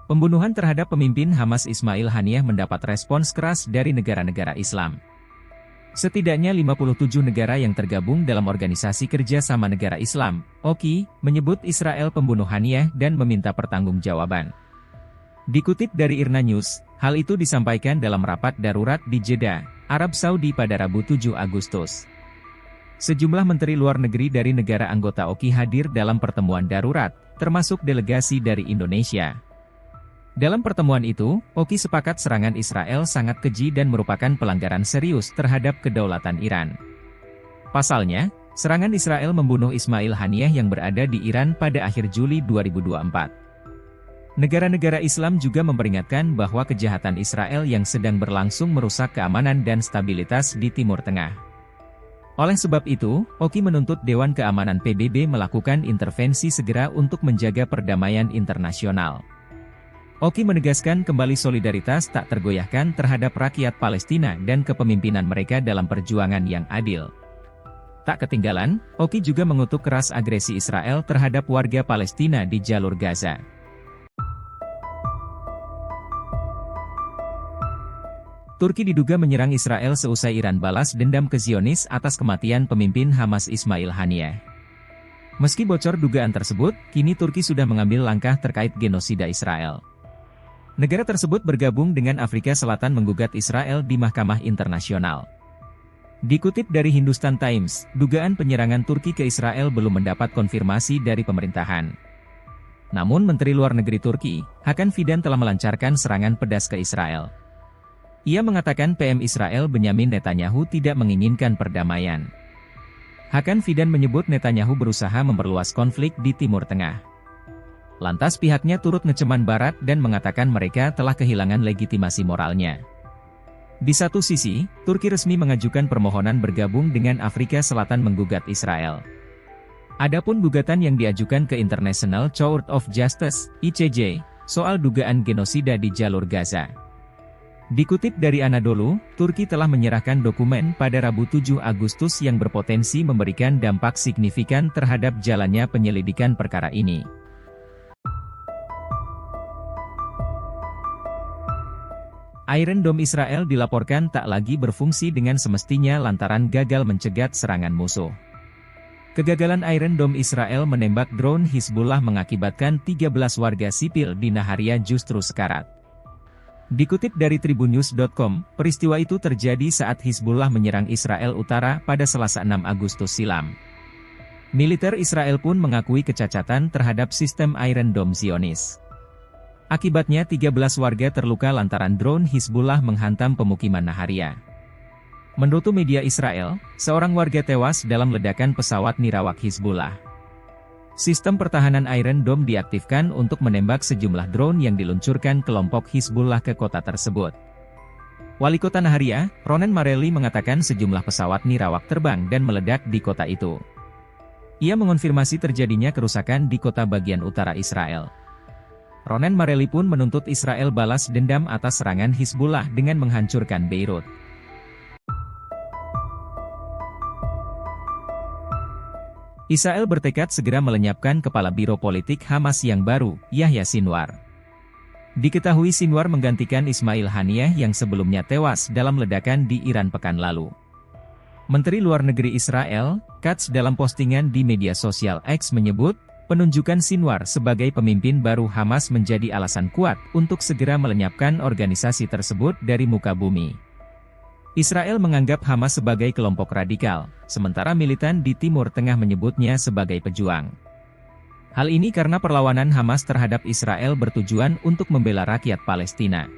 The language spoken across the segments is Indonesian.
Pembunuhan terhadap pemimpin Hamas Ismail Haniyeh mendapat respons keras dari negara-negara Islam. Setidaknya 57 negara yang tergabung dalam Organisasi Kerja Sama Negara Islam, OKI, menyebut Israel pembunuh Haniyeh dan meminta pertanggungjawaban. Dikutip dari IRNA News, hal itu disampaikan dalam rapat darurat di Jeddah, Arab Saudi pada Rabu 7 Agustus. Sejumlah menteri luar negeri dari negara anggota OKI hadir dalam pertemuan darurat, termasuk delegasi dari Indonesia. Dalam pertemuan itu, OKI sepakat serangan Israel sangat keji dan merupakan pelanggaran serius terhadap kedaulatan Iran. Pasalnya, serangan Israel membunuh Ismail Haniyeh yang berada di Iran pada akhir Juli 2024. Negara-negara Islam juga memperingatkan bahwa kejahatan Israel yang sedang berlangsung merusak keamanan dan stabilitas di Timur Tengah. Oleh sebab itu, OKI menuntut Dewan Keamanan PBB melakukan intervensi segera untuk menjaga perdamaian internasional. OKI menegaskan kembali solidaritas tak tergoyahkan terhadap rakyat Palestina dan kepemimpinan mereka dalam perjuangan yang adil. Tak ketinggalan, OKI juga mengutuk keras agresi Israel terhadap warga Palestina di jalur Gaza. Turki diduga menyerang Israel seusai Iran balas dendam ke Zionis atas kematian pemimpin Hamas Ismail Haniyeh. Meski bocor dugaan tersebut, kini Turki sudah mengambil langkah terkait genosida Israel. Negara tersebut bergabung dengan Afrika Selatan menggugat Israel di Mahkamah Internasional. Dikutip dari Hindustan Times, dugaan penyerangan Turki ke Israel belum mendapat konfirmasi dari pemerintahan. Namun Menteri Luar Negeri Turki, Hakan Fidan telah melancarkan serangan pedas ke Israel. Ia mengatakan PM Israel Benyamin Netanyahu tidak menginginkan perdamaian. Hakan Fidan menyebut Netanyahu berusaha memperluas konflik di Timur Tengah. Lantas pihaknya turut ngeceman Barat dan mengatakan mereka telah kehilangan legitimasi moralnya. Di satu sisi, Turki resmi mengajukan permohonan bergabung dengan Afrika Selatan menggugat Israel. Adapun gugatan yang diajukan ke International Court of Justice, ICJ, soal dugaan genosida di jalur Gaza. Dikutip dari Anadolu, Turki telah menyerahkan dokumen pada Rabu 7 Agustus yang berpotensi memberikan dampak signifikan terhadap jalannya penyelidikan perkara ini. Iron Dome Israel dilaporkan tak lagi berfungsi dengan semestinya lantaran gagal mencegat serangan musuh. Kegagalan Iron Dome Israel menembak drone Hizbullah mengakibatkan 13 warga sipil di Naharia justru sekarat. Dikutip dari tribunnews.com, peristiwa itu terjadi saat Hizbullah menyerang Israel Utara pada Selasa 6 Agustus silam. Militer Israel pun mengakui kecacatan terhadap sistem Iron Dome Zionis. Akibatnya 13 warga terluka lantaran drone Hizbullah menghantam pemukiman Naharia. Menurut media Israel, seorang warga tewas dalam ledakan pesawat nirawak Hizbullah. Sistem pertahanan Iron Dome diaktifkan untuk menembak sejumlah drone yang diluncurkan kelompok Hizbullah ke kota tersebut. Wali kota Naharia, Ronen Marelli mengatakan sejumlah pesawat nirawak terbang dan meledak di kota itu. Ia mengonfirmasi terjadinya kerusakan di kota bagian utara Israel. Ronen Marelli pun menuntut Israel balas dendam atas serangan Hizbullah dengan menghancurkan Beirut. Israel bertekad segera melenyapkan kepala Biro Politik Hamas yang baru, Yahya Sinwar. Diketahui Sinwar menggantikan Ismail Haniyeh yang sebelumnya tewas dalam ledakan di Iran pekan lalu. Menteri Luar Negeri Israel, Katz dalam postingan di media sosial X menyebut, penunjukan Sinwar sebagai pemimpin baru Hamas menjadi alasan kuat untuk segera melenyapkan organisasi tersebut dari muka bumi. Israel menganggap Hamas sebagai kelompok radikal, sementara militan di Timur Tengah menyebutnya sebagai pejuang. Hal ini karena perlawanan Hamas terhadap Israel bertujuan untuk membela rakyat Palestina.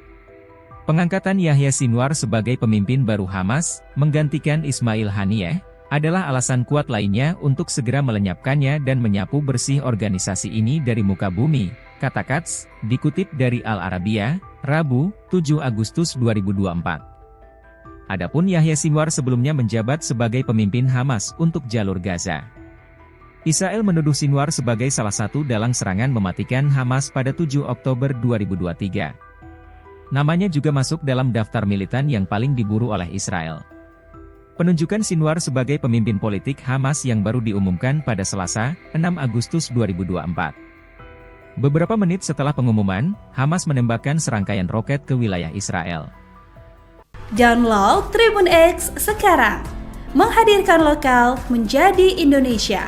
Pengangkatan Yahya Sinwar sebagai pemimpin baru Hamas, menggantikan Ismail Haniyeh, adalah alasan kuat lainnya untuk segera melenyapkannya dan menyapu bersih organisasi ini dari muka bumi, kata Katz, dikutip dari Al Arabiya, Rabu, 7 Agustus 2024. Adapun Yahya Sinwar sebelumnya menjabat sebagai pemimpin Hamas untuk jalur Gaza. Israel menuduh Sinwar sebagai salah satu dalang serangan mematikan Hamas pada 7 Oktober 2023. Namanya juga masuk dalam daftar militan yang paling diburu oleh Israel. Penunjukan Sinwar sebagai pemimpin politik Hamas yang baru diumumkan pada Selasa, 6 Agustus 2024. Beberapa menit setelah pengumuman, Hamas menembakkan serangkaian roket ke wilayah Israel. Download Tribun X sekarang, menghadirkan lokal menjadi Indonesia.